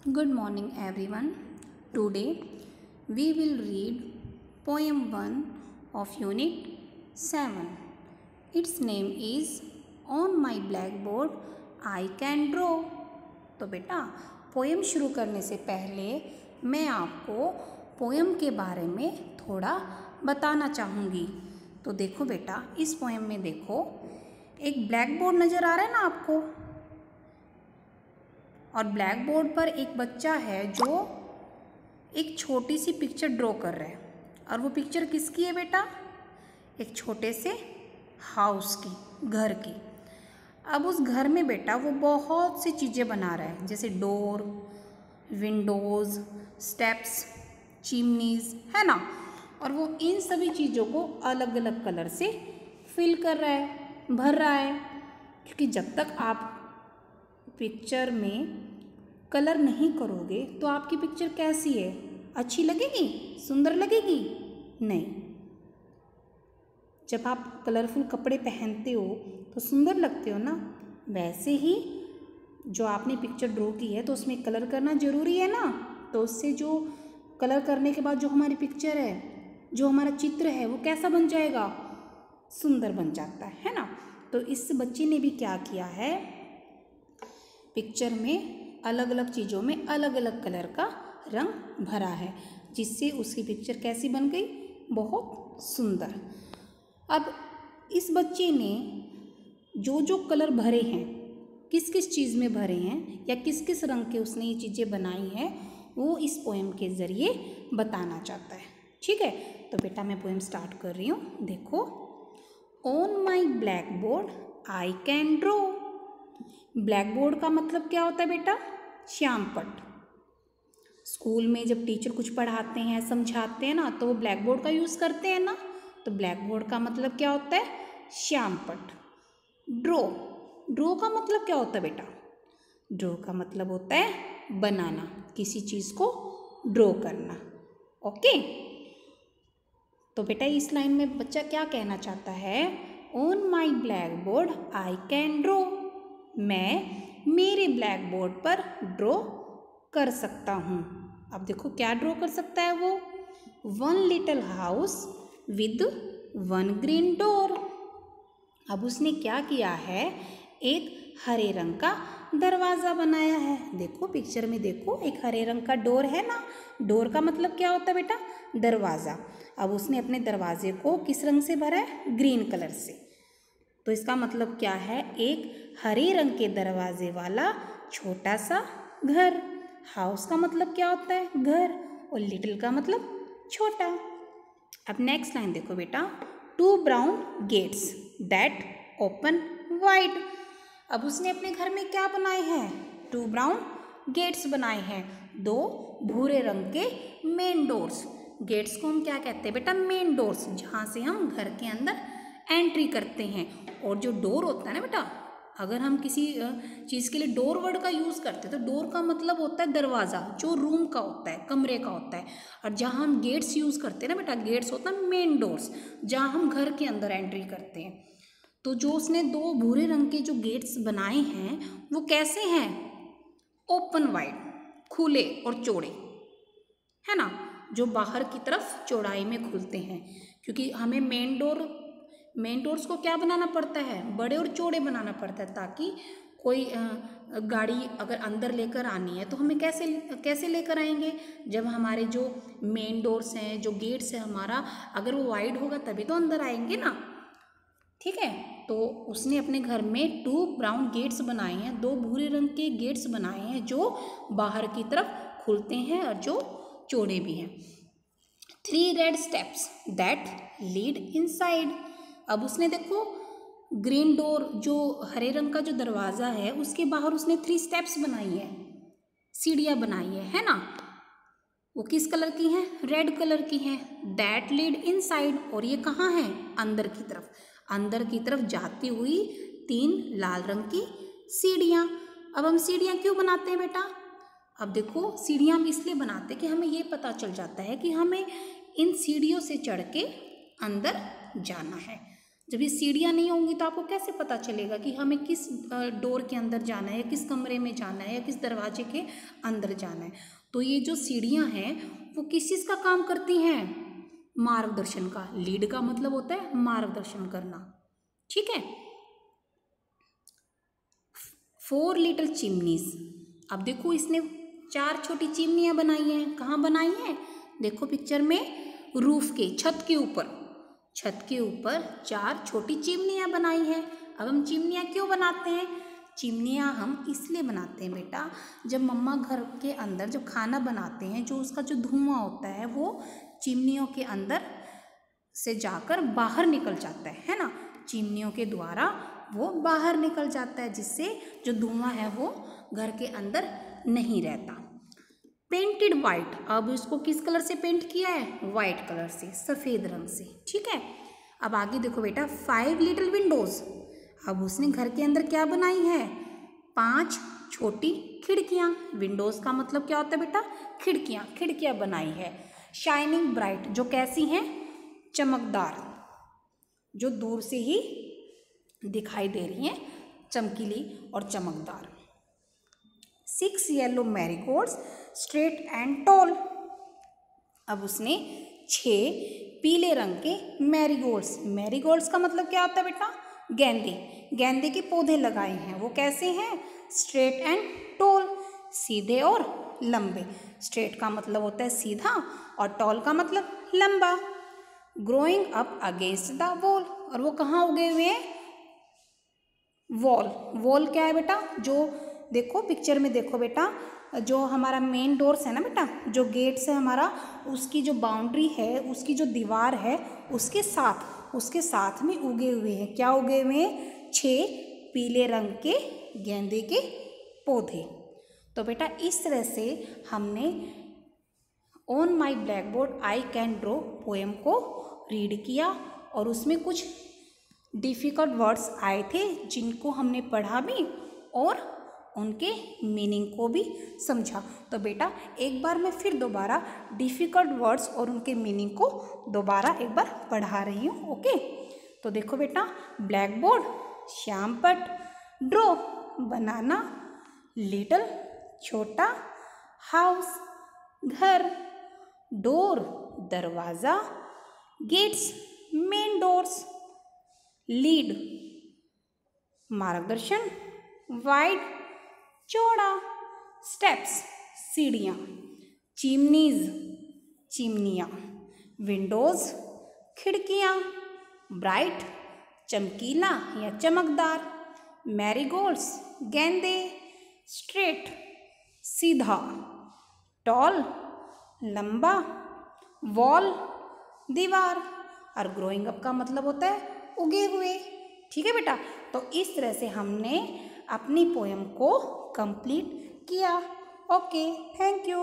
Good morning everyone. Today we will read poem 1 of unit 7. Its name is On my blackboard I can draw. तो बेटा poem शुरू करने से पहले मैं आपको पोएम के बारे में थोड़ा बताना चाहूँगी। तो देखो बेटा, इस पोएम में देखो एक ब्लैक बोर्ड नज़र आ रहा है ना आपको, और ब्लैक बोर्ड पर एक बच्चा है जो एक छोटी सी पिक्चर ड्रॉ कर रहा है। और वो पिक्चर किसकी है बेटा? एक छोटे से हाउस की, घर की। अब उस घर में बेटा वो बहुत सी चीज़ें बना रहा है, जैसे डोर, विंडोज़, स्टेप्स, चिमनीज़, है ना। और वो इन सभी चीज़ों को अलग अलग कलर से फिल कर रहा है, भर रहा है। क्योंकि जब तक आप पिक्चर में कलर नहीं करोगे तो आपकी पिक्चर कैसी है? अच्छी लगेगी? सुंदर लगेगी? नहीं। जब आप कलरफुल कपड़े पहनते हो तो सुंदर लगते हो ना। वैसे ही जो आपने पिक्चर ड्रॉ की है तो उसमें कलर करना ज़रूरी है ना। तो उससे जो कलर करने के बाद जो हमारी पिक्चर है, जो हमारा चित्र है, वो कैसा बन जाएगा? सुंदर बन जाता है ना। तो इस बच्चे ने भी क्या किया है, पिक्चर में अलग अलग चीज़ों में अलग अलग कलर का रंग भरा है, जिससे उसकी पिक्चर कैसी बन गई? बहुत सुंदर। अब इस बच्चे ने जो जो कलर भरे हैं, किस किस चीज़ में भरे हैं या किस किस रंग के उसने ये चीज़ें बनाई हैं, वो इस पोएम के ज़रिए बताना चाहता है। ठीक है, तो बेटा मैं पोएम स्टार्ट कर रही हूँ। देखो, on my black board I can draw. Black board का मतलब क्या होता है बेटा? श्यामपट्ट। स्कूल में जब टीचर कुछ पढ़ाते हैं, समझाते हैं ना, तो वो ब्लैक बोर्ड का यूज़ करते हैं ना। तो ब्लैक बोर्ड का मतलब क्या होता है? श्यामपट्ट। ड्रॉ, ड्रॉ का मतलब क्या होता है बेटा? ड्रॉ का मतलब होता है बनाना, किसी चीज़ को ड्रॉ करना। ओके, तो बेटा इस लाइन में बच्चा क्या कहना चाहता है? On my black board I can draw. मैं मेरे ब्लैक बोर्ड पर ड्रॉ कर सकता हूँ। अब देखो क्या ड्रॉ कर सकता है वो? One little house with one green door. अब उसने क्या किया है? एक हरे रंग का दरवाज़ा बनाया है। देखो पिक्चर में देखो, एक हरे रंग का डोर है ना। डोर का मतलब क्या होता है बेटा? दरवाज़ा। अब उसने अपने दरवाजे को किस रंग से भरा है? ग्रीन कलर से। तो इसका मतलब क्या है? एक हरे रंग के दरवाजे वाला छोटा सा घर। हाउस का मतलब क्या होता है? घर। और लिटिल का मतलब छोटा। अब नेक्स्ट लाइन देखो बेटा, two brown gates that open wide. अब उसने अपने घर में क्या बनाए हैं? टू ब्राउन गेट्स बनाए हैं, दो भूरे रंग के मेन डोर्स। गेट्स को हम क्या कहते हैं बेटा? मेन डोर्स, जहाँ से हम घर के अंदर एंट्री करते हैं। और जो डोर होता है ना बेटा, अगर हम किसी चीज़ के लिए डोर वर्ड का यूज़ करते हैं तो डोर का मतलब होता है दरवाज़ा, जो रूम का होता है, कमरे का होता है। और जहाँ हम गेट्स यूज़ करते हैं ना बेटा, गेट्स होता है मेन डोर्स, जहाँ हम घर के अंदर एंट्री करते हैं। तो जो उसने दो भूरे रंग के जो गेट्स बनाए हैं वो कैसे हैं? ओपन वाइड, खुले और चौड़े, है ना, जो बाहर की तरफ चौड़ाई में खुलते हैं। क्योंकि हमें मेन डोर्स को क्या बनाना पड़ता है? बड़े और चौड़े बनाना पड़ता है, ताकि कोई गाड़ी अगर अंदर लेकर आनी है तो हमें कैसे लेकर आएंगे? जब हमारे जो मेन डोर्स हैं, जो गेट्स हैं हमारा, अगर वो वाइड होगा तभी तो अंदर आएंगे ना। ठीक है, तो उसने अपने घर में टू ब्राउन गेट्स बनाए हैं, दो भूरे रंग के गेट्स बनाए हैं जो बाहर की तरफ खुलते हैं और जो चौड़े भी हैं। Three red steps that lead inside. अब उसने देखो ग्रीन डोर, जो हरे रंग का जो दरवाज़ा है, उसके बाहर उसने 3 स्टेप्स बनाई है, सीढ़ियाँ बनाई है ना। वो किस कलर की हैं? रेड कलर की हैं। दैट लीड इनसाइड, और ये कहाँ है? अंदर की तरफ। अंदर की तरफ जाती हुई 3 लाल रंग की सीढ़ियाँ। अब हम सीढ़ियाँ क्यों बनाते हैं बेटा? अब देखो सीढ़ियाँ हम इसलिए बनाते हैं कि हमें ये पता चल जाता है कि हमें इन सीढ़ियों से चढ़ के अंदर जाना है। जब ये सीढ़ियाँ नहीं होंगी तो आपको कैसे पता चलेगा कि हमें किस डोर के अंदर जाना है, या किस कमरे में जाना है, या किस दरवाजे के अंदर जाना है। तो ये जो सीढ़ियाँ हैं वो किस चीज़ का काम करती हैं? मार्गदर्शन का। लीड का मतलब होता है मार्गदर्शन करना, ठीक है। 4 लिटिल चिमनीज। अब देखो इसने 4 छोटी चिमनियाँ बनाई हैं। कहाँ बनाई हैं? देखो पिक्चर में, रूफ के, छत के ऊपर। छत के ऊपर 4 छोटी चिमनियाँ बनाई हैं। अब हम चिमनियाँ क्यों बनाते हैं? चिमनियाँ हम इसलिए बनाते हैं बेटा, जब मम्मा घर के अंदर जब खाना बनाते हैं, जो उसका जो धुआं होता है वो चिमनियों के अंदर से जाकर बाहर निकल जाता है ना। चिमनियों के द्वारा वो बाहर निकल जाता है, जिससे जो धुआं है वो घर के अंदर नहीं रहता। Painted white. अब इसको किस कलर से पेंट किया है? वाइट कलर से, सफ़ेद रंग से, ठीक है। अब आगे देखो बेटा, 5 लिटिल विंडोज। अब उसने घर के अंदर क्या बनाई है? 5 छोटी खिड़कियाँ। विंडोज का मतलब क्या होता है बेटा? खिड़कियाँ। खिड़कियाँ बनाई है। शाइनिंग ब्राइट, जो कैसी हैं? चमकदार, जो दूर से ही दिखाई दे रही हैं, चमकीली और चमकदार। 6 yellow marigolds, straight and tall. अब उसने 6 पीले रंग के मैरीगोल्ड्स। मैरीगोल्ड्स का मतलब क्या होता है बेटा? गेंदे। गेंदे के पौधे लगाए हैं। वो कैसे हैं? स्ट्रेट एंड टॉल, सीधे और लंबे। स्ट्रेट का मतलब होता है सीधा, और टॉल का मतलब लंबा। Growing up against the wall. और वो कहाँ उगे हुए हैं? वॉल। वॉल क्या है बेटा? जो देखो पिक्चर में, देखो बेटा, जो हमारा मेन डोर्स है ना बेटा, जो गेट्स है हमारा, उसकी जो बाउंड्री है, उसकी जो दीवार है, उसके साथ में उगे हुए हैं। क्या उगे हुए हैं? 6 पीले रंग के गेंदे के पौधे। तो बेटा इस तरह से हमने on my black board I can draw poem को रीड किया, और उसमें कुछ डिफ़िकल्ट वर्ड्स आए थे जिनको हमने पढ़ा भी और उनके मीनिंग को भी समझा। तो बेटा एक बार मैं फिर दोबारा डिफ़िकल्ट वर्ड्स और उनके मीनिंग को दोबारा एक बार पढ़ा रही हूँ, ओके। तो देखो बेटा, ब्लैक बोर्ड, श्याम पट, ड्रॉ बनाना, लिटिल छोटा, हाउस घर, डोर दरवाज़ा, गेट्स मेन डोर्स, लीड मार्गदर्शन, वाइड चौड़ा, स्टेप्स सीढ़ियाँ, चिमनीज चिमनियाँ, विंडोज़ खिड़कियाँ, ब्राइट चमकीला या चमकदार, मैरीगोल्ड्स गेंदे, स्ट्रेट सीधा, टॉल लंबा, वॉल दीवार, और ग्रोइंग अप का मतलब होता है उगे हुए। ठीक है बेटा, तो इस तरह से हमने अपनी पोएम को कंप्लीट किया। Okay, thank you.